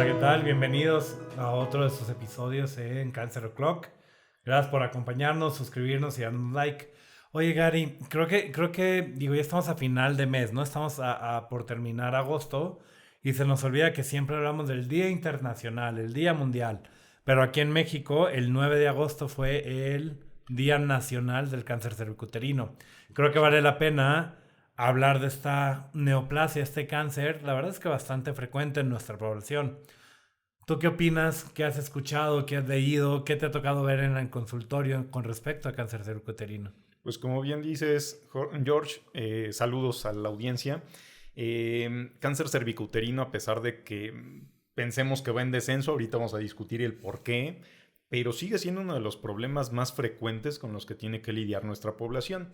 Hola, ¿qué tal? Bienvenidos a otro de estos episodios en Cancer O'Clock. Gracias por acompañarnos, suscribirnos y darnos like. Oye, Gary, digo, ya estamos a final de mes, ¿no? Estamos por terminar agosto y se nos olvida que siempre hablamos del Día Internacional, el Día Mundial. Pero aquí en México, el 9 de agosto fue el Día Nacional del Cáncer Cervicuterino. Creo que vale la pena hablar de esta neoplasia, este cáncer, la verdad es que bastante frecuente en nuestra población. ¿Tú qué opinas? ¿Qué has escuchado? ¿Qué has leído? ¿Qué te ha tocado ver en el consultorio con respecto a cáncer cervicuterino? Pues como bien dices, George, saludos a la audiencia. Cáncer cervicuterino, a pesar de que pensemos que va en descenso, ahorita vamos a discutir el por qué, pero sigue siendo uno de los problemas más frecuentes con los que tiene que lidiar nuestra población.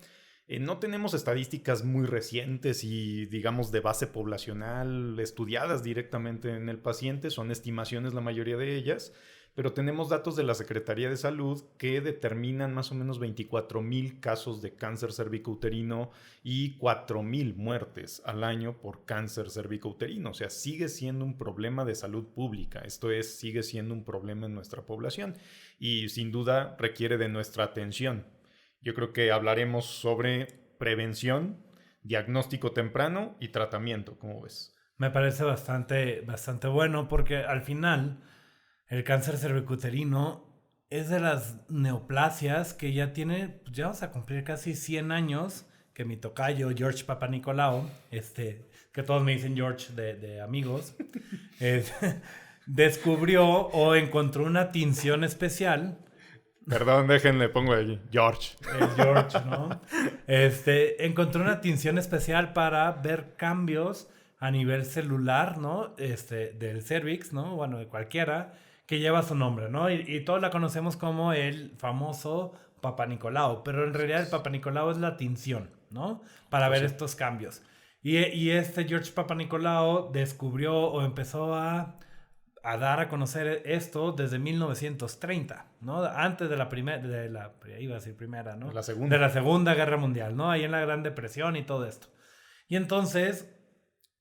No tenemos estadísticas muy recientes y, digamos, de base poblacional estudiadas directamente en el paciente, son estimaciones la mayoría de ellas, pero tenemos datos de la Secretaría de Salud que determinan más o menos 24,000 casos de cáncer cervicouterino y 4,000 muertes al año por cáncer cervicouterino. O sea, sigue siendo un problema de salud pública, esto es, sigue siendo un problema en nuestra población y sin duda requiere de nuestra atención. Yo creo que hablaremos sobre prevención, diagnóstico temprano y tratamiento, ¿cómo ves? Me parece bastante bueno porque al final el cáncer cervicuterino es de las neoplasias que ya tiene, pues ya vamos a cumplir casi 100 años que mi tocayo George Papanicolaou, que todos me dicen George de amigos, es, descubrió o encontró una tinción especial. Perdón, déjenle, pongo allí, George. El George, ¿no? Encontró una tinción especial para ver cambios a nivel celular, ¿no? Del cervix, ¿no? Bueno, de cualquiera, que lleva su nombre, ¿no? Y todos la conocemos como el famoso Papanicolaou, pero en realidad el Papanicolaou es la tinción, ¿no? Para ver estos cambios. Y George Papanicolaou descubrió o empezó a dar a conocer esto desde 1930, ¿no? Antes de la primera, iba a decir primera, ¿no? De la Segunda Guerra Mundial, ¿no? Ahí en la Gran Depresión y todo esto. Y entonces,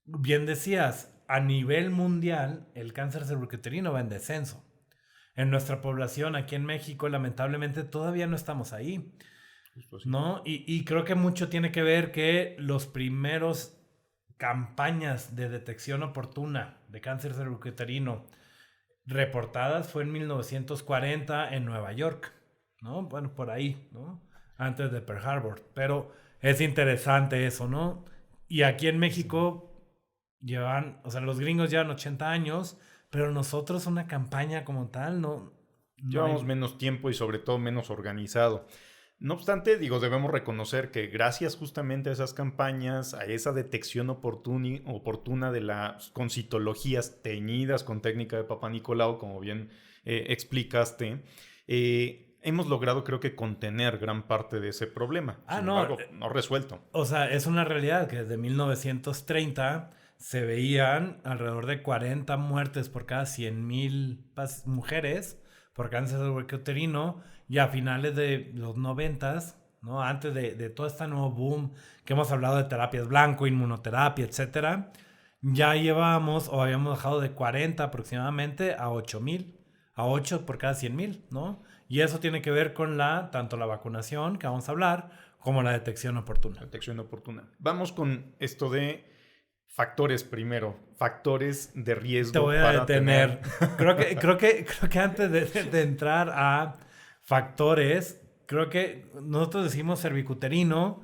bien decías, a nivel mundial, el cáncer cervicuterino va en descenso. En nuestra población, aquí en México, lamentablemente, todavía no estamos ahí, ¿no? Y creo que mucho tiene que ver que los primeros campañas de detección oportuna de cáncer cervicuterino reportadas fue en 1940 en Nueva York, ¿no? Bueno, por ahí, ¿no? Antes de Pearl Harbor. Pero es interesante eso, ¿no? Y aquí en México llevan, o sea, los gringos llevan 80 años, pero nosotros una campaña como tal no Llevamos menos tiempo y sobre todo menos organizado. No obstante, digo, debemos reconocer que gracias justamente a esas campañas, a esa detección oportuna con citologías teñidas con técnica de Papanicolaou, como bien explicaste, hemos logrado, creo que, contener gran parte de ese problema. Sin embargo, no resuelto. O sea, es una realidad que desde 1930 se veían alrededor de 40 muertes por cada 100,000 mujeres por cáncer cervicuterino, y a finales de los 90s, ¿no? Antes de todo este nuevo boom que hemos hablado de terapias blanco, inmunoterapia, etcétera, ya llevábamos o habíamos bajado de 40 aproximadamente a 8,000, a 8 por cada 100,000, ¿no? Y eso tiene que ver con tanto la vacunación, que vamos a hablar, como la detección oportuna. Detección oportuna. Vamos con esto de factores primero, factores de riesgo. Te voy a detener. Creo que antes de entrar a factores, creo que nosotros decimos cervicuterino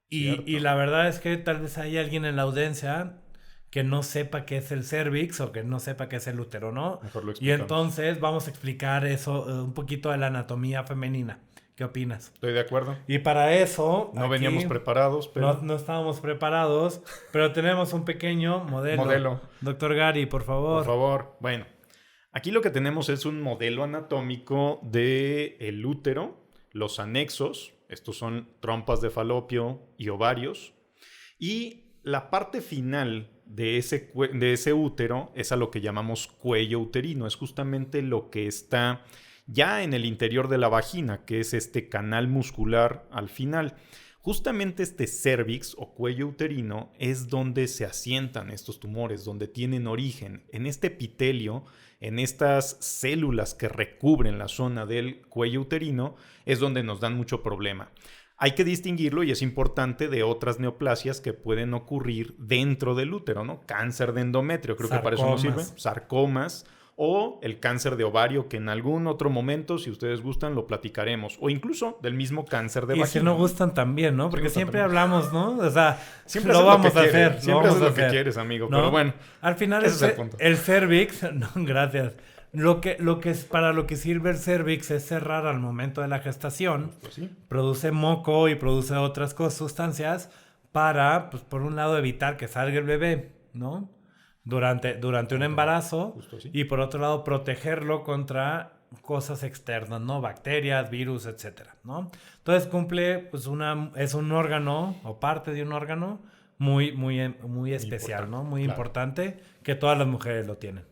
y la verdad es que tal vez hay alguien en la audiencia que no sepa qué es el cervix o que no sepa qué es el útero, ¿no? Mejor lo explicamos. Y entonces vamos a explicar eso, un poquito de la anatomía femenina. ¿Qué opinas? Estoy de acuerdo. Y para eso... No veníamos preparados, pero... No estábamos preparados, pero tenemos un pequeño modelo. Doctor Gary, por favor. Por favor. Bueno, aquí lo que tenemos es un modelo anatómico del útero, los anexos, estos son trompas de falopio y ovarios, y la parte final de ese útero es a lo que llamamos cuello uterino, es justamente lo que está ya en el interior de la vagina, que es este canal muscular al final. Justamente este cérvix o cuello uterino es donde se asientan estos tumores, donde tienen origen. En este epitelio, en estas células que recubren la zona del cuello uterino, es donde nos dan mucho problema. Hay que distinguirlo, y es importante, de otras neoplasias que pueden ocurrir dentro del útero, ¿no? Cáncer de endometrio, creo que para eso nos sirve. Sarcomas o el cáncer de ovario, que en algún otro momento, si ustedes gustan, lo platicaremos. O incluso del mismo cáncer de vagina. Y si no gustan también, ¿no? Porque siempre hablamos, ¿no? O sea, siempre lo vamos a hacer. Siempre haces lo que quieres, amigo. ¿No? Pero bueno, al final ese es el punto. El cérvix, no, gracias. Para lo que sirve el cérvix es cerrar al momento de la gestación. Pues sí. Produce moco y produce otras sustancias para, pues, por un lado, evitar que salga el bebé, ¿no? Durante un embarazo. Y por otro lado, protegerlo contra cosas externas, ¿no? Bacterias, virus, etcétera, ¿no? Entonces cumple, pues, es un órgano o parte de un órgano muy especial, ¿no? Muy importante, que todas las mujeres lo tienen.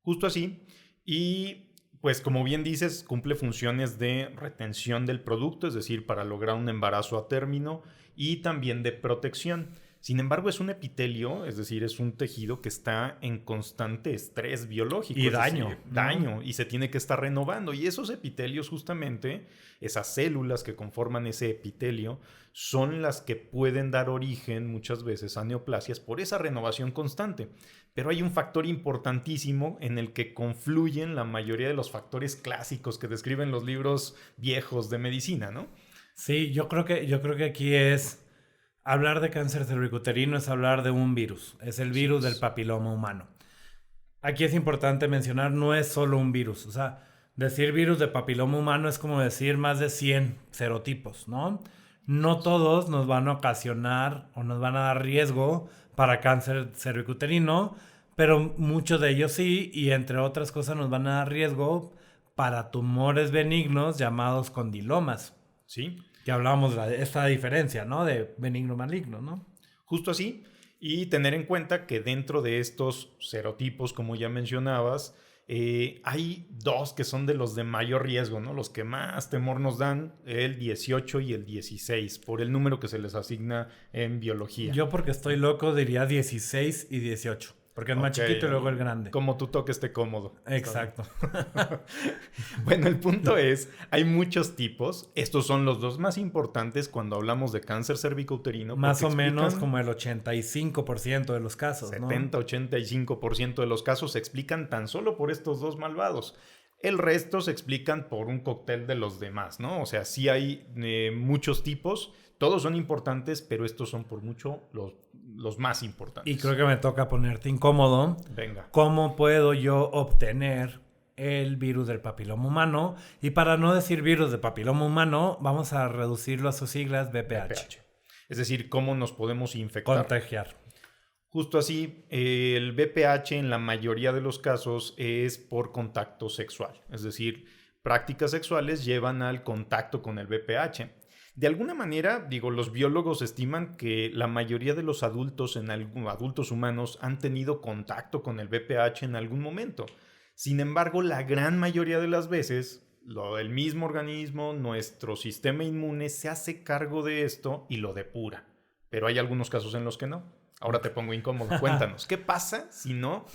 Justo así. Y pues como bien dices, cumple funciones de retención del producto, es decir, para lograr un embarazo a término, y también de protección. Sin embargo, es un epitelio, es decir, es un tejido que está en constante estrés biológico. Y daño. Y se tiene que estar renovando. Y esos epitelios, justamente, esas células que conforman ese epitelio, son las que pueden dar origen muchas veces a neoplasias por esa renovación constante. Pero hay un factor importantísimo en el que confluyen la mayoría de los factores clásicos que describen los libros viejos de medicina, ¿no? Sí, yo creo que aquí es... Hablar de cáncer cervicuterino es hablar de un virus. Es el virus del papiloma humano. Aquí es importante mencionar, no es solo un virus. O sea, decir virus de papiloma humano es como decir más de 100 serotipos, ¿no? No todos nos van a ocasionar o nos van a dar riesgo para cáncer cervicuterino, pero muchos de ellos sí, y entre otras cosas nos van a dar riesgo para tumores benignos llamados condilomas. Sí. Que hablábamos de esta diferencia, ¿no? De benigno-maligno, ¿no? Justo así. Y tener en cuenta que dentro de estos serotipos, como ya mencionabas, hay dos que son de los de mayor riesgo, ¿no? Los que más temor nos dan, el 18 y el 16, por el número que se les asigna en biología. Yo, porque estoy loco, diría 16 y 18. Porque es más chiquito y luego el grande. Como tu toque esté cómodo. Exacto. Bueno, el punto es, hay muchos tipos. Estos son los dos más importantes cuando hablamos de cáncer cervicouterino. Más o menos como el 85% de los casos, 70-85% de los casos se explican tan solo por estos dos malvados. El resto se explican por un cóctel de los demás, ¿no? O sea, sí hay muchos tipos. Todos son importantes, pero estos son por mucho los más importantes. Y creo que me toca ponerte incómodo. Venga. ¿Cómo puedo yo obtener el virus del papiloma humano? Y para no decir virus del papiloma humano, vamos a reducirlo a sus siglas VPH. Es decir, ¿cómo nos podemos infectar? Contagiar. Justo así, el VPH en la mayoría de los casos es por contacto sexual. Es decir, prácticas sexuales llevan al contacto con el VPH. De alguna manera, los biólogos estiman que la mayoría de los adultos humanos han tenido contacto con el VPH en algún momento. Sin embargo, la gran mayoría de las veces, el mismo organismo, nuestro sistema inmune, se hace cargo de esto y lo depura. Pero hay algunos casos en los que no. Ahora te pongo incómodo. Cuéntanos, ¿qué pasa si no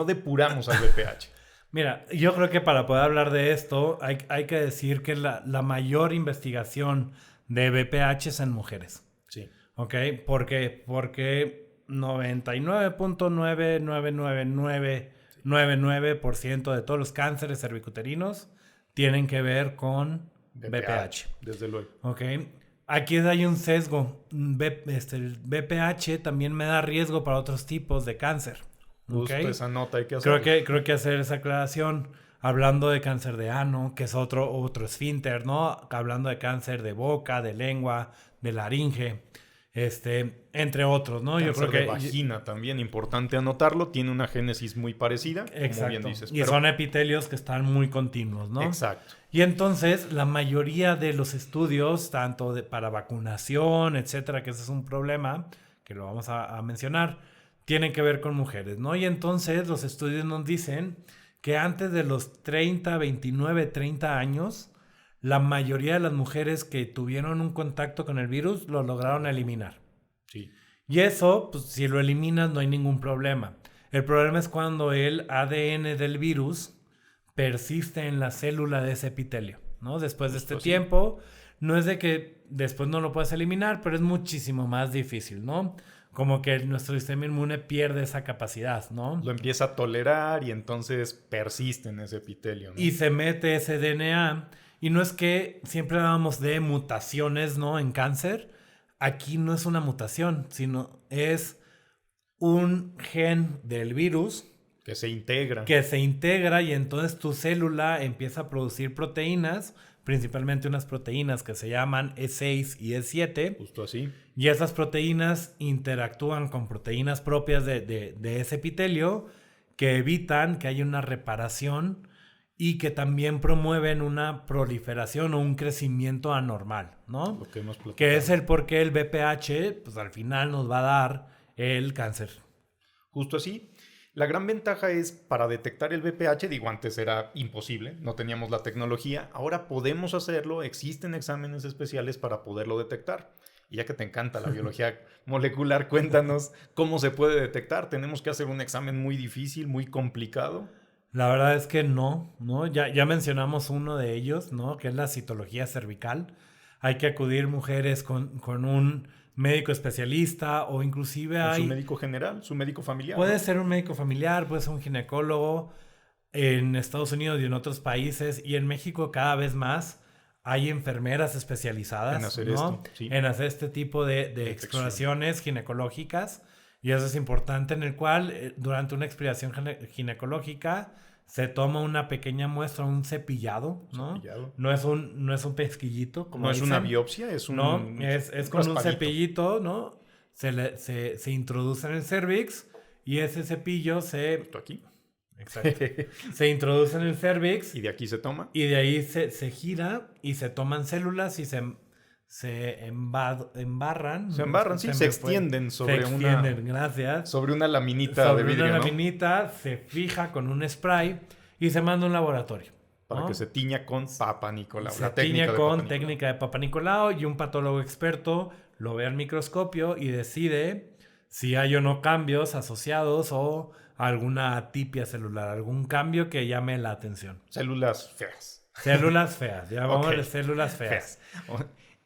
depuramos al VPH? Mira, yo creo que para poder hablar de esto hay que decir que la mayor investigación de VPH es en mujeres. Sí. ¿Ok? Porque 99.99999% de todos los cánceres cervicuterinos tienen que ver con VPH. Desde luego. ¿Ok? Aquí hay un sesgo. El VPH también me da riesgo para otros tipos de cáncer. Justo esa nota hay que hacer. Creo que hacer esa aclaración. Hablando de cáncer de ano, que es otro esfínter, ¿no? Hablando de cáncer de boca, de lengua, de laringe, entre otros, ¿no? Cáncer Yo creo que de vagina también, importante anotarlo, tiene una génesis muy parecida, exacto, como bien dices. Y son epitelios que están muy continuos, ¿no? Exacto. Y entonces la mayoría de los estudios, tanto para vacunación, etcétera, que ese es un problema, que lo vamos a mencionar, tienen que ver con mujeres, ¿no? Y entonces los estudios nos dicen que antes de los 30 años, la mayoría de las mujeres que tuvieron un contacto con el virus lo lograron eliminar. Sí. Y eso, pues si lo eliminas no hay ningún problema. El problema es cuando el ADN del virus persiste en la célula de ese epitelio, ¿no? Después de este tiempo, no es de que después no lo puedas eliminar, pero es muchísimo más difícil, ¿no? Como que nuestro sistema inmune pierde esa capacidad, ¿no? Lo empieza a tolerar y entonces persiste en ese epitelio, ¿no? Y se mete ese DNA. Y no es que siempre hablábamos de mutaciones, ¿no? En cáncer. Aquí no es una mutación, sino es un gen del virus que se integra. Que se integra y entonces tu célula empieza a producir proteínas, principalmente unas proteínas que se llaman E6 y E7. Justo así. Y esas proteínas interactúan con proteínas propias de ese epitelio que evitan que haya una reparación y que también promueven una proliferación o un crecimiento anormal, ¿no? Lo que hemos platicado. Que es el por qué el VPH, pues al final nos va a dar el cáncer. Justo así. La gran ventaja es para detectar el VPH, digo, antes era imposible, no teníamos la tecnología, ahora podemos hacerlo, existen exámenes especiales para poderlo detectar. Y ya que te encanta la biología molecular, cuéntanos cómo se puede detectar. ¿Tenemos que hacer un examen muy difícil, muy complicado? La verdad es que no, ¿no? Ya mencionamos uno de ellos, ¿no? Que es la citología cervical. Hay que acudir mujeres con un médico especialista o inclusive hay... Su médico general, su médico familiar. Puede ¿no? ser un médico familiar, puede ser un ginecólogo en Estados Unidos y en otros países. Y en México cada vez más hay enfermeras especializadas en hacer ¿no? esto, sí. En hacer este tipo de exploraciones ginecológicas. Y eso es importante, en el cual durante una exploración ginecológica se toma una pequeña muestra, un cepillado, ¿no? Cepillado. No es un pesquillito, como no dicen. Es una biopsia, es un... No, es con un cepillito, ¿no? Se introduce en el cervix y ese cepillo se... Justo aquí. Exacto. Se introduce en el cervix. Y de aquí se toma. Y de ahí se gira y se toman células y se embarran. Se embarran, sí, se extienden sobre una... gracias. Sobre una laminita de vidrio, Sobre una ¿no? laminita se fija con un spray y se manda a un laboratorio. Para ¿no? que se tiña con Papa Nicolau. Se tiña con técnica de Papa Nicolau y un patólogo experto lo ve al microscopio y decide si hay o no cambios asociados o alguna atipia celular, algún cambio que llame la atención. Células feas. Células feas, llamámosle células feas.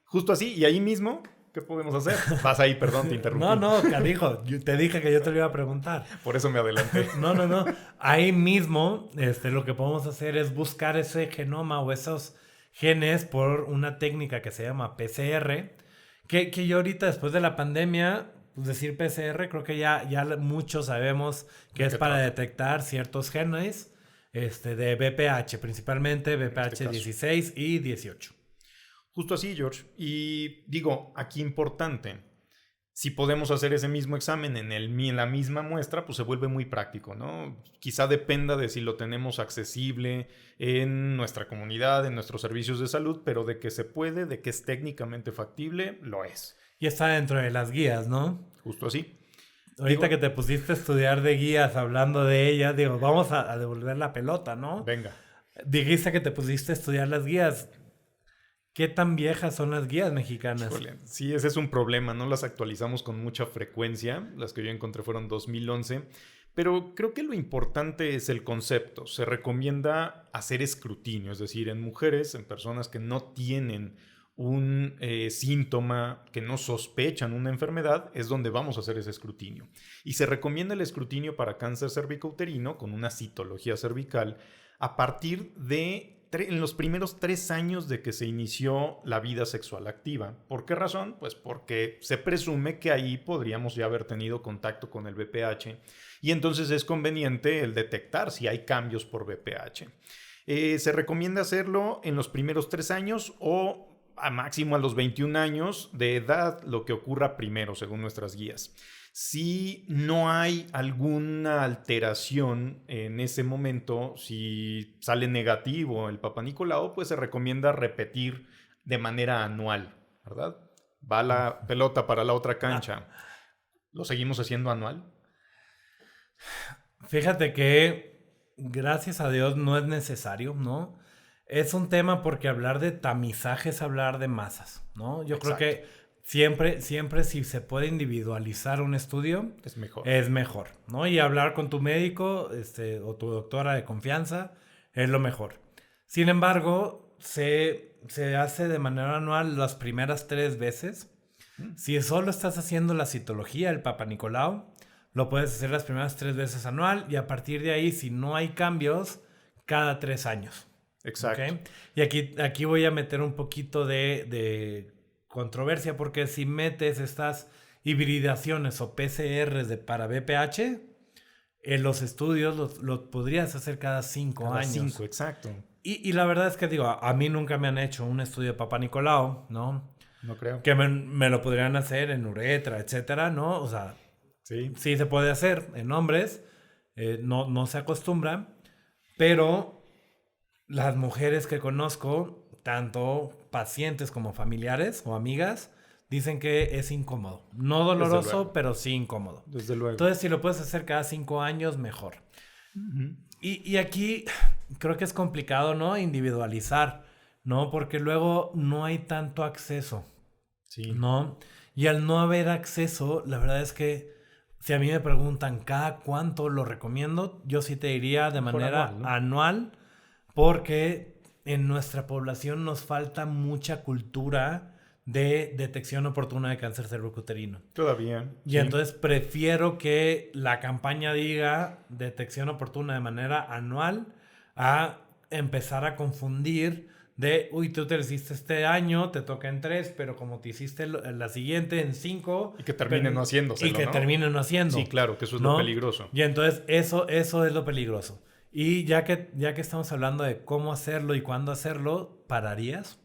Justo así, y ahí mismo, ¿qué podemos hacer? Vas ahí, perdón, te interrumpí. No, canijo, te dije que yo te lo iba a preguntar. Por eso me adelanté. No. Ahí mismo, lo que podemos hacer es buscar ese genoma o esos genes por una técnica que se llama PCR, que yo ahorita, después de la pandemia, pues decir PCR, creo que ya muchos sabemos que es para detectar ciertos genes de VPH, principalmente VPH 16 y 18. Justo así, George. Y digo, aquí importante, si podemos hacer ese mismo examen en la misma muestra, pues se vuelve muy práctico, ¿no? Quizá dependa de si lo tenemos accesible en nuestra comunidad, en nuestros servicios de salud, pero de que se puede, de que es técnicamente factible, lo es. Y está dentro de las guías, ¿no? Justo así. Ahorita que te pusiste a estudiar de guías hablando de ellas, digo, vamos a devolver la pelota, ¿no? Venga. Dijiste que te pusiste a estudiar las guías. ¿Qué tan viejas son las guías mexicanas? Híjole, sí, ese es un problema. No las actualizamos con mucha frecuencia. Las que yo encontré fueron 2011. Pero creo que lo importante es el concepto. Se recomienda hacer escrutinio, es decir, en mujeres, en personas que no tienen un síntoma, que no sospechan una enfermedad, es donde vamos a hacer ese escrutinio. Y se recomienda el escrutinio para cáncer cervicouterino con una citología cervical a partir de en los primeros 3 años de que se inició la vida sexual activa. ¿Por qué razón? Pues porque se presume que ahí podríamos ya haber tenido contacto con el VPH y entonces es conveniente el detectar si hay cambios por VPH. Se recomienda hacerlo en los primeros 3 años o a máximo a los 21 años de edad, lo que ocurra primero, según nuestras guías. Si no hay alguna alteración en ese momento, si sale negativo el Papa Nicolau, pues se recomienda repetir de manera anual, ¿verdad? Va la pelota para la otra cancha. ¿Lo seguimos haciendo anual? Fíjate que, gracias a Dios, no es necesario, ¿no? es un tema porque hablar de tamizaje es hablar de masas, ¿no? Yo Exacto. creo que siempre si se puede individualizar un estudio, es mejor, ¿no? Y hablar con tu médico o tu doctora de confianza es lo mejor. Sin embargo, se hace de manera anual las primeras 3 veces. Si solo estás haciendo la citología, el Papa Nicolau, lo puedes hacer las primeras 3 veces anual y a partir de ahí, si no hay cambios, cada 3 años. Exacto. ¿Okay? Y aquí voy a meter un poquito de controversia porque si metes estas hibridaciones o PCRs para BPH, en los estudios los podrías hacer cada 5 años. 5, exacto. Y la verdad es que digo, a mí nunca me han hecho un estudio de Papa Nicolau, ¿no? No creo. Que me lo podrían hacer en uretra, etcétera, ¿no? O sea, sí se puede hacer en hombres, no se acostumbra, pero las mujeres que conozco, tanto pacientes como familiares o amigas, dicen que es incómodo. No doloroso, pero sí incómodo. Desde luego. Entonces, si lo puedes hacer cada 5 años, mejor. Uh-huh. Y aquí creo que es complicado, ¿no? Individualizar, ¿no? Porque luego no hay tanto acceso. Sí. ¿No? Y al no haber acceso, la verdad es que si a mí me preguntan cada cuánto lo recomiendo, yo sí te diría de manera anual, porque en nuestra población nos falta mucha cultura de detección oportuna de cáncer cervicuterino. Todavía. Y entonces prefiero que la campaña diga detección oportuna de manera anual a empezar a confundir de, tú te lo hiciste este año, te toca en 3, pero como te hiciste la siguiente en 5... Y que terminen no haciéndoselo, y que terminen no haciendo. Sí, claro, que eso es lo peligroso. Y entonces eso es lo peligroso. Y ya que estamos hablando de cómo hacerlo y cuándo hacerlo, ¿pararías?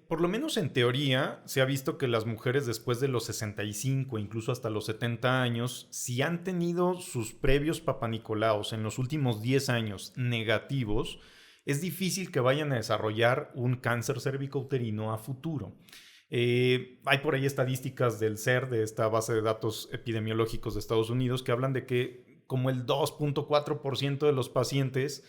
Por lo menos en teoría, se ha visto que las mujeres después de los 65, incluso hasta los 70 años, si han tenido sus previos papanicolaos en los últimos 10 años negativos, es difícil que vayan a desarrollar un cáncer cervicouterino a futuro. Hay por ahí estadísticas del CER, de esta base de datos epidemiológicos de Estados Unidos, que hablan de que como el 2.4% de los pacientes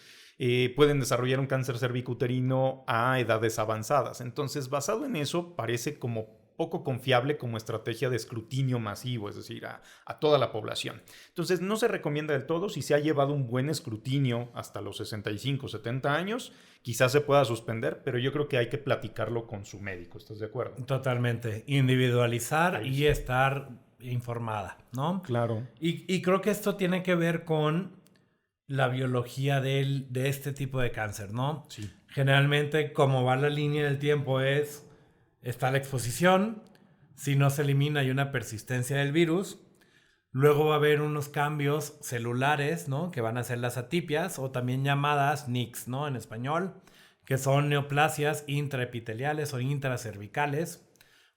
pueden desarrollar un cáncer cervicouterino a edades avanzadas. Entonces, basado en eso, parece como poco confiable como estrategia de escrutinio masivo, es decir, a toda la población. Entonces, no se recomienda del todo. Si se ha llevado un buen escrutinio hasta los 65, 70 años, quizás se pueda suspender, pero yo creo que hay que platicarlo con su médico. ¿Estás de acuerdo? Totalmente. Individualizar y estar informada, ¿no? Claro. Y creo que esto tiene que ver con la biología de este tipo de cáncer, ¿no? Sí. Generalmente, como va la línea del tiempo está la exposición, si no se elimina hay una persistencia del virus, luego va a haber unos cambios celulares, ¿no? Que van a ser las atipias o también llamadas NICs, ¿no? En español, que son neoplasias intraepiteliales o intracervicales.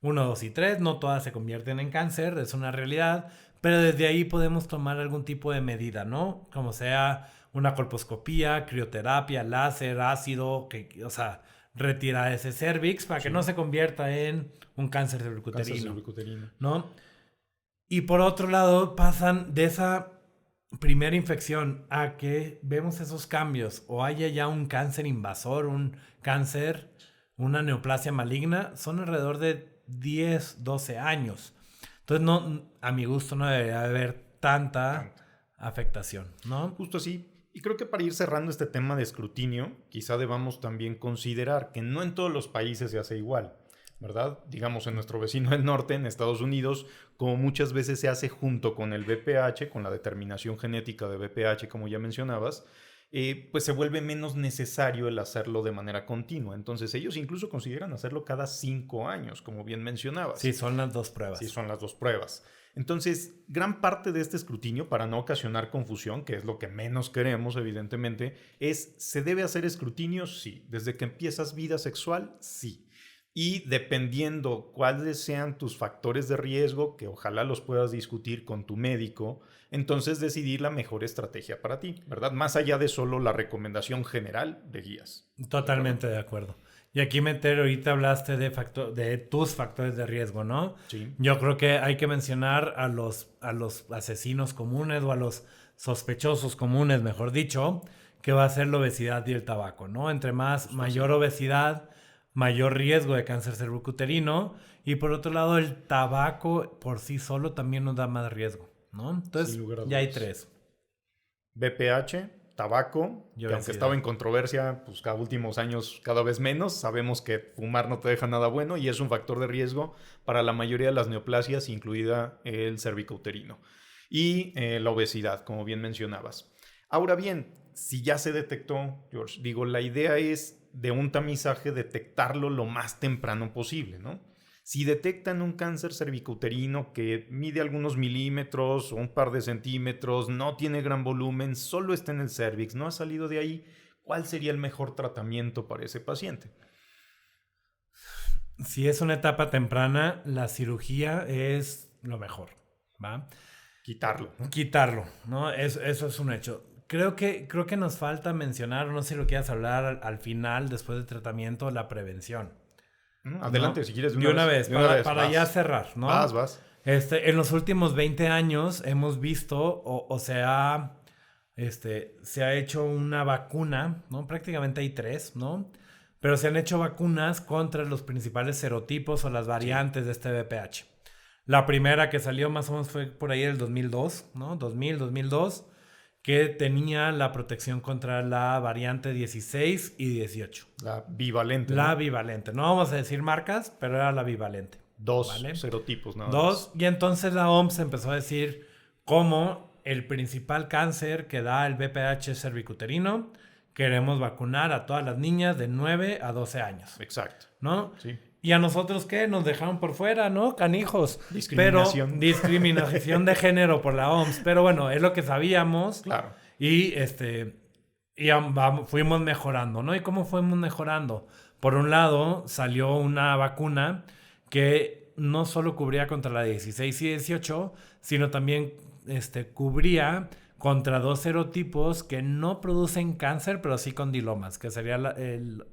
1, 2 y 3, no todas se convierten en cáncer, es una realidad, pero desde ahí podemos tomar algún tipo de medida, ¿no? Como sea una colposcopía, crioterapia, láser, ácido, retirar ese cervix para que no se convierta en un cáncer cervicuterino, ¿no? Y por otro lado, pasan de esa primera infección a que vemos esos cambios o haya ya un cáncer invasor, un cáncer, una neoplasia maligna, son alrededor de 10, 12 años. Entonces, a mi gusto no debería haber tanta afectación, ¿no? Justo así. Y creo que para ir cerrando este tema de escrutinio, quizá debamos también considerar que no en todos los países se hace igual, ¿verdad? Digamos, en nuestro vecino del norte, en Estados Unidos, como muchas veces se hace junto con el VPH, con la determinación genética de VPH, como ya mencionabas, pues se vuelve menos necesario el hacerlo de manera continua. Entonces, ellos incluso consideran hacerlo cada 5 años, como bien mencionabas. Sí, son las 2 pruebas. Sí, son las 2 pruebas. Entonces, gran parte de este escrutinio, para no ocasionar confusión, que es lo que menos queremos, evidentemente, ¿se debe hacer escrutinio? Sí. ¿Desde que empiezas vida sexual? Sí. Y dependiendo cuáles sean tus factores de riesgo, que ojalá los puedas discutir con tu médico, entonces decidir la mejor estrategia para ti, ¿verdad? Más allá de solo la recomendación general de guías. Totalmente de acuerdo. Y aquí, ahorita hablaste de tus factores de riesgo, ¿no? Sí. Yo creo que hay que mencionar a los asesinos comunes o a los sospechosos comunes, mejor dicho, que va a ser la obesidad y el tabaco, ¿no? Entre mayor obesidad, mayor riesgo de cáncer cervicuterino, y por otro lado el tabaco por sí solo también nos da más riesgo, ¿no? Entonces ya hay 3. BPH, tabaco, Y que aunque obesidad. estaba en controversia, pues cada últimos años cada vez menos, sabemos que fumar no te deja nada bueno y es un factor de riesgo para la mayoría de las neoplasias, incluida el cervicouterino. Y la obesidad, como bien mencionabas. Ahora bien, si ya se detectó, George, digo, la idea es de un tamizaje detectarlo lo más temprano posible, ¿no? Si detectan un cáncer cervicouterino que mide algunos milímetros o un par de centímetros, no tiene gran volumen, solo está en el cervix, no ha salido de ahí, ¿cuál sería el mejor tratamiento para ese paciente? Si es una etapa temprana, la cirugía es lo mejor, ¿va? Quitarlo, ¿no? Quitarlo, ¿no? Eso es un hecho. Creo que nos falta mencionar, no sé si lo quieras hablar al final, después del tratamiento, la prevención. Adelante, ¿no? si quieres De una vez, para vas. ya cerrar, ¿no? Vas. En los últimos 20 años hemos visto se ha hecho una vacuna, ¿no? Prácticamente hay 3, ¿no? Pero se han hecho vacunas contra los principales serotipos o las variantes de este VPH. La primera que salió más o menos fue por ahí del 2002, ¿no? 2002, que tenía la protección contra la variante 16 y 18. La bivalente. La ¿no? bivalente. No vamos a decir marcas, pero era la bivalente. 2 ¿vale? serotipos nada 2, más. y entonces la OMS empezó a decir cómo el principal cáncer que da el VPH cervicuterino, queremos vacunar a todas las niñas de 9 a 12 años. Exacto. ¿No? Sí. ¿Y a nosotros qué? Nos dejaron por fuera, ¿no? Canijos. Discriminación. Pero discriminación de género por la OMS. Pero bueno, es lo que sabíamos. Claro. Y fuimos mejorando, ¿no? ¿Y cómo fuimos mejorando? Por un lado, salió una vacuna que no solo cubría contra la 16 y 18, sino también cubría contra 2 serotipos que no producen cáncer, pero sí condilomas, que sería el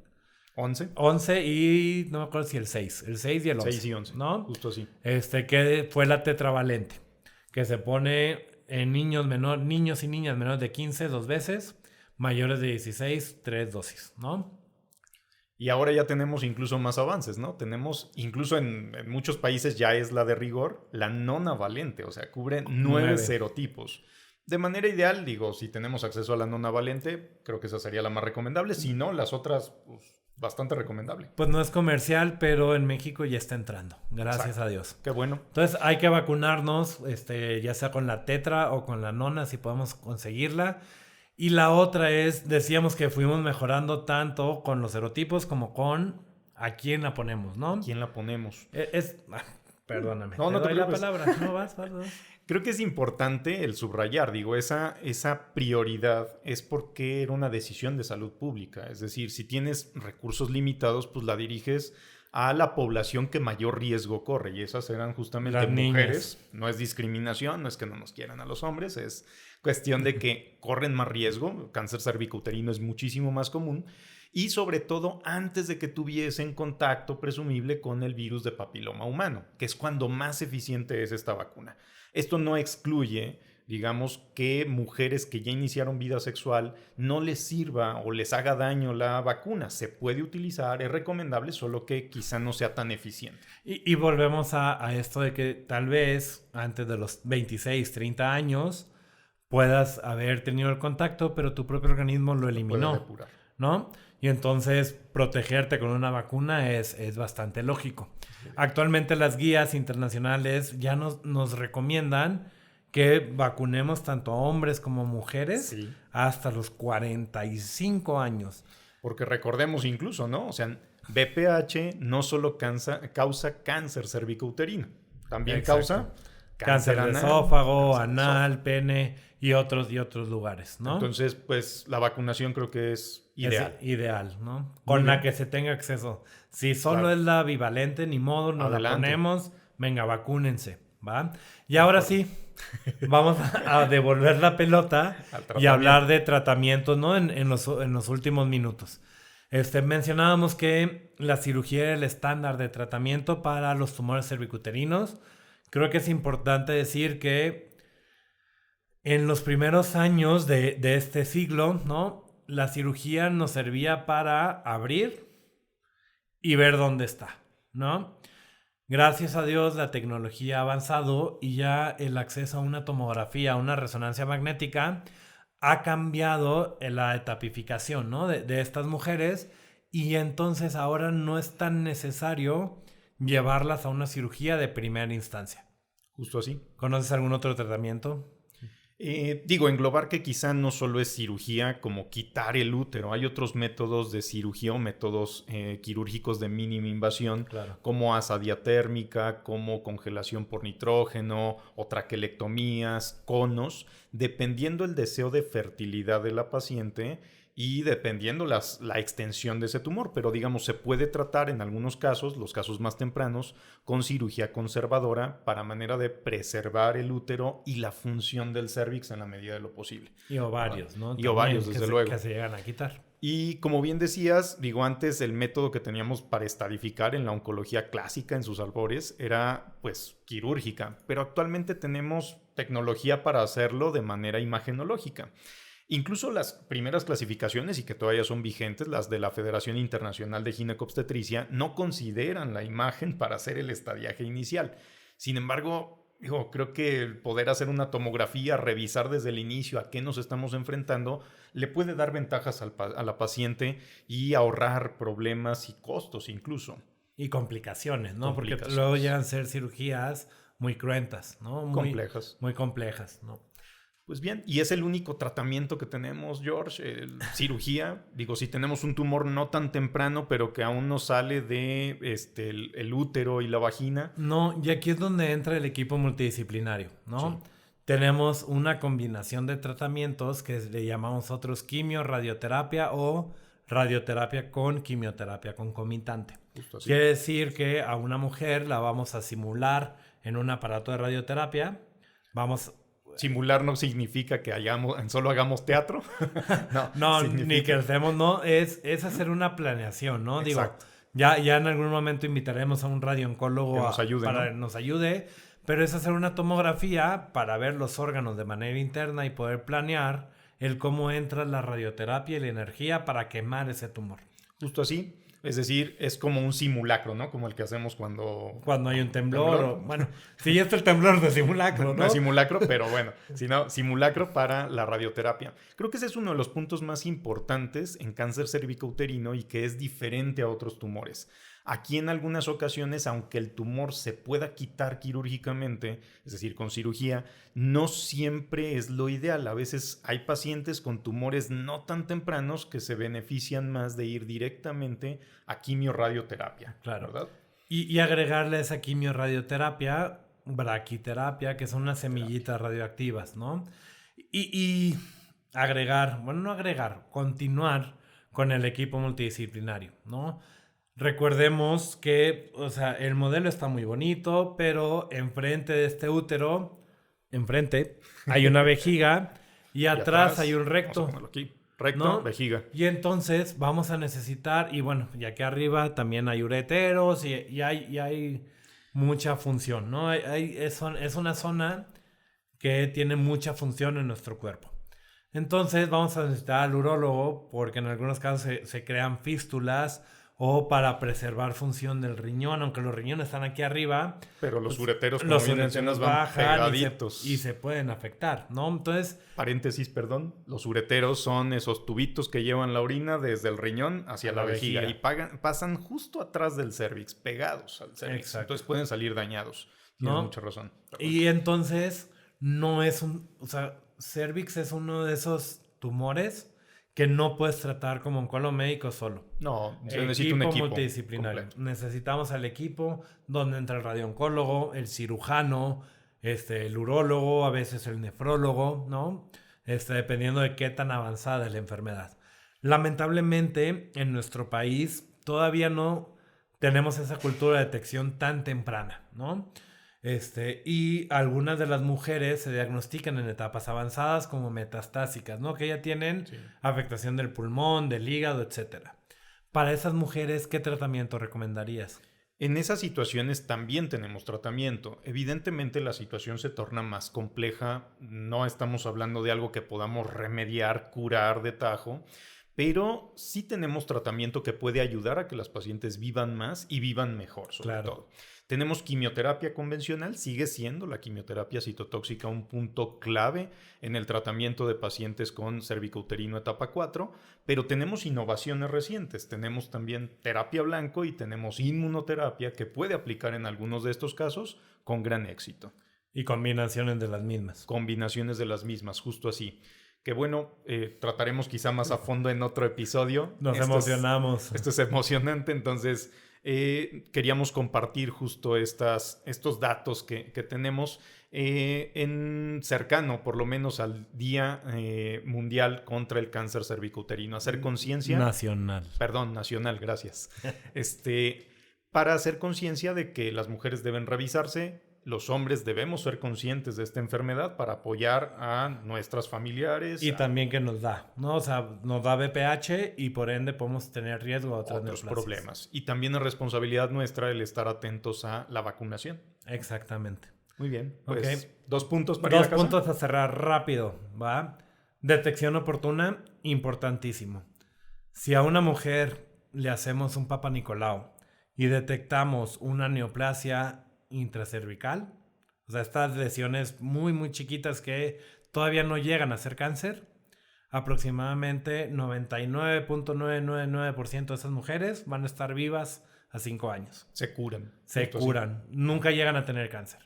11 y no me acuerdo si el 6 y el 11. 6 y 11, ¿no? justo así. Que fue la tetravalente, que se pone en niños y niñas menores de 15 2 veces, mayores de 16 3 dosis, ¿no? Y ahora ya tenemos incluso más avances, ¿no? Tenemos, incluso en muchos países ya es la de rigor, la nonavalente, o sea, cubre 9 serotipos. De manera ideal, digo, si tenemos acceso a la nonavalente, creo que esa sería la más recomendable. Si no, las otras, pues, bastante recomendable. Pues no es comercial, pero en México ya está entrando, gracias Exacto. a Dios. Qué bueno. Entonces hay que vacunarnos, ya sea con la tetra o con la nona, si podemos conseguirla. Y la otra es, decíamos que fuimos mejorando tanto con los serotipos como con a quién la ponemos, ¿no? ¿Quién la ponemos? Perdóname. No te doy la preocupes. palabra. No, vas. Creo que es importante el subrayar, digo, esa prioridad es porque era una decisión de salud pública. Es decir, si tienes recursos limitados, pues la diriges a la población que mayor riesgo corre. Y esas eran justamente las mujeres. Niñas. No es discriminación, no es que no nos quieran a los hombres, es cuestión de que corren más riesgo. Cáncer cervicouterino es muchísimo más común. Y sobre todo antes de que tuviesen contacto presumible con el virus de papiloma humano, que es cuando más eficiente es esta vacuna. Esto no excluye, digamos, que mujeres que ya iniciaron vida sexual no les sirva o les haga daño la vacuna. Se puede utilizar, es recomendable, solo que quizá no sea tan eficiente. Y volvemos a esto de que tal vez antes de los 26, 30 años puedas haber tenido el contacto, pero tu propio organismo lo eliminó, ¿no? Y entonces protegerte con una vacuna es bastante lógico. Actualmente las guías internacionales ya nos recomiendan que vacunemos tanto a hombres como mujeres hasta los 45 años. Porque recordemos incluso, ¿no? O sea, VPH no solo causa cáncer cervicouterino, también causa cáncer de esófago, anal, pene y otros lugares, ¿no? Entonces, pues la vacunación creo que es ideal. Es ideal, ¿no? Con la que se tenga acceso. Si solo es la bivalente, ni modo, nos la ponemos. Venga, vacúnense, ¿va? Y ahora sí, vamos a devolver la pelota y hablar de tratamientos, ¿no? En los últimos minutos. Mencionábamos que la cirugía era el estándar de tratamiento para los tumores cervicuterinos. Creo que es importante decir que en los primeros años de este siglo, ¿no? la cirugía nos servía para abrir y ver dónde está, ¿no? Gracias a Dios la tecnología ha avanzado y ya el acceso a una tomografía, a una resonancia magnética, ha cambiado la etapificación, ¿no? de estas mujeres, y entonces ahora no es tan necesario llevarlas a una cirugía de primera instancia. Justo así. ¿Conoces algún otro tratamiento? Englobar que quizá no solo es cirugía como quitar el útero, hay otros métodos de cirugía o métodos quirúrgicos de mínima invasión, Claro. como asa diatérmica, como congelación por nitrógeno o traquelectomías, conos, dependiendo el deseo de fertilidad de la paciente y dependiendo la extensión de ese tumor, pero digamos se puede tratar en algunos casos, los casos más tempranos, con cirugía conservadora para manera de preservar el útero y la función del cérvix en la medida de lo posible. Y ovarios, ¿no? Y ovarios, desde luego. Que se llegan a quitar. Y como bien decías, antes el método que teníamos para estadificar en la oncología clásica en sus albores era pues quirúrgica, pero actualmente tenemos tecnología para hacerlo de manera imagenológica. Incluso las primeras clasificaciones, y que todavía son vigentes, las de la Federación Internacional de Ginecobstetricia, no consideran la imagen para hacer el estadiaje inicial. Sin embargo, creo que el poder hacer una tomografía, revisar desde el inicio a qué nos estamos enfrentando, le puede dar ventajas a la paciente y ahorrar problemas y costos incluso. Y complicaciones, ¿no? Porque luego llegan a ser cirugías muy cruentas, ¿no? Muy complejas, ¿no? Pues bien, y es el único tratamiento que tenemos, George, cirugía. Si tenemos un tumor no tan temprano, pero que aún no sale de el útero y la vagina. No, y aquí es donde entra el equipo multidisciplinario, ¿no? Sí. Tenemos una combinación de tratamientos que le llamamos nosotros quimio, radioterapia o radioterapia con quimioterapia concomitante. Quiere decir que a una mujer la vamos a simular en un aparato de radioterapia. Simular no significa que solo hagamos teatro. No, ni que hacemos, no, es hacer una planeación, ¿no? Exacto. Digo, ya en algún momento invitaremos a un radiooncólogo para que nos ayude, pero es hacer una tomografía para ver los órganos de manera interna y poder planear el cómo entra la radioterapia y la energía para quemar ese tumor. Justo así. Es decir, es como un simulacro, ¿no? Como el que hacemos cuando hay un temblor. Bueno, sí, es el temblor de simulacro, ¿no? No es simulacro, pero bueno, sino simulacro para la radioterapia. Creo que ese es uno de los puntos más importantes en cáncer cervicouterino y que es diferente a otros tumores. Aquí en algunas ocasiones, aunque el tumor se pueda quitar quirúrgicamente, es decir, con cirugía, no siempre es lo ideal. A veces hay pacientes con tumores no tan tempranos que se benefician más de ir directamente a quimioradioterapia. Claro. ¿Verdad? Y agregarle a esa quimioradioterapia, braquiterapia, que son unas semillitas radioactivas, ¿no? Y continuar con el equipo multidisciplinario, ¿no? Recordemos que, el modelo está muy bonito, pero enfrente de este útero, hay una vejiga y atrás hay un recto. Vamos a ponerlo aquí. Recto, ¿no? Vejiga. Y entonces vamos a necesitar, y bueno, y aquí arriba también hay ureteros y hay mucha función, ¿no? Es una zona que tiene mucha función en nuestro cuerpo. Entonces vamos a necesitar al urólogo porque en algunos casos se crean fístulas o para preservar función del riñón, aunque los riñones están aquí arriba. Pero los ureteros, como bien mencionas, van pegaditos. Y se pueden afectar, ¿no? Entonces... Paréntesis, perdón. Los ureteros son esos tubitos que llevan la orina desde el riñón hacia la vejiga. Y pasan justo atrás del cérvix, pegados al cérvix. Exacto. Entonces pueden salir dañados. Tienes mucha razón. Y entonces no es cérvix es uno de esos tumores que no puedes tratar como oncólogo médico solo. No, se necesita un equipo multidisciplinario. Completo. Necesitamos al equipo donde entra el radiooncólogo, el cirujano, el urólogo, a veces el nefrólogo, ¿no? Dependiendo de qué tan avanzada es la enfermedad. Lamentablemente, en nuestro país todavía no tenemos esa cultura de detección tan temprana, ¿no? Y algunas de las mujeres se diagnostican en etapas avanzadas como metastásicas, ¿no? Que ya tienen afectación del pulmón, del hígado, etc. Para esas mujeres, ¿qué tratamiento recomendarías? En esas situaciones también tenemos tratamiento. Evidentemente la situación se torna más compleja. No estamos hablando de algo que podamos remediar, curar de tajo, pero sí tenemos tratamiento que puede ayudar a que las pacientes vivan más y vivan mejor, sobre todo. Tenemos quimioterapia convencional, sigue siendo la quimioterapia citotóxica un punto clave en el tratamiento de pacientes con cervicouterino etapa 4, pero tenemos innovaciones recientes. Tenemos también terapia blanco y tenemos inmunoterapia que puede aplicar en algunos de estos casos con gran éxito. Y combinaciones de las mismas. Combinaciones de las mismas, justo así. Que bueno, trataremos quizá más a fondo en otro episodio. Nos emocionamos. Esto es emocionante, entonces queríamos compartir justo estos datos que tenemos en cercano, por lo menos al Día Mundial contra el Cáncer Cervicouterino. Hacer conciencia... Nacional, gracias. Para hacer conciencia de que las mujeres deben revisarse. Los hombres debemos ser conscientes de esta enfermedad para apoyar a nuestras familiares. Y también que nos da, ¿no? O sea, nos da VPH y por ende podemos tener riesgo a otros problemas. Y también es responsabilidad nuestra el estar atentos a la vacunación. Exactamente. Muy bien. Pues 2 puntos para ir a casa. 2 puntos a cerrar rápido, ¿va? Detección oportuna, importantísimo. Si a una mujer le hacemos un Papa Nicolau y detectamos una neoplasia intracervical, o sea, estas lesiones muy, muy chiquitas que todavía no llegan a ser cáncer, aproximadamente 99.999% de esas mujeres van a estar vivas a 5 años. Se curan. Nunca llegan a tener cáncer.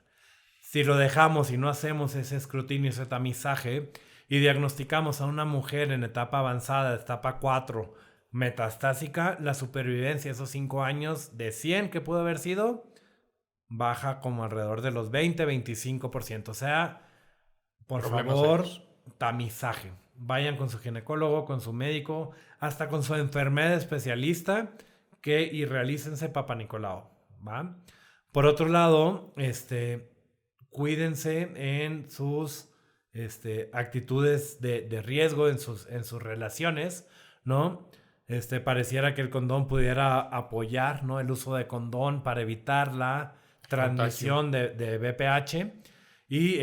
Si lo dejamos y no hacemos ese escrutinio, ese tamizaje, y diagnosticamos a una mujer en etapa avanzada, etapa 4, metastásica, la supervivencia esos 5 años de 100 que pudo haber sido, baja como alrededor de los 20-25%. O sea, por favor, tamizaje. Vayan con su ginecólogo, con su médico, hasta con su enfermera especialista y realícense Papa Nicolau, ¿va? Por otro lado, cuídense en sus actitudes de riesgo, en sus relaciones, ¿no? Pareciera que el condón pudiera apoyar, ¿no? El uso de condón para evitar la transmisión de VPH y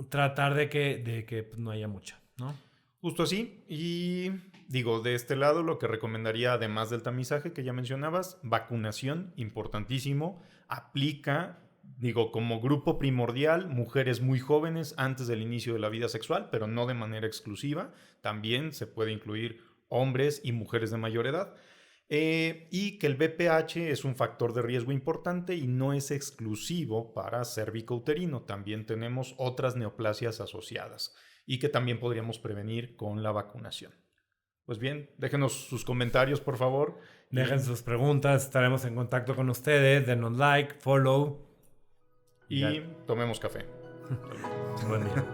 tratar de que no haya mucha, ¿no? Justo así. Y digo, de este lado lo que recomendaría, además del tamizaje que ya mencionabas, vacunación, importantísimo. Aplica, digo, como grupo primordial, mujeres muy jóvenes antes del inicio de la vida sexual, pero no de manera exclusiva. También se puede incluir hombres y mujeres de mayor edad. Y que el VPH es un factor de riesgo importante y no es exclusivo para cervicouterino. También tenemos otras neoplasias asociadas y que también podríamos prevenir con la vacunación. Pues bien, déjenos sus comentarios, por favor. Dejen sus preguntas, estaremos en contacto con ustedes. Denos like, follow. Y tomemos café. Buen día.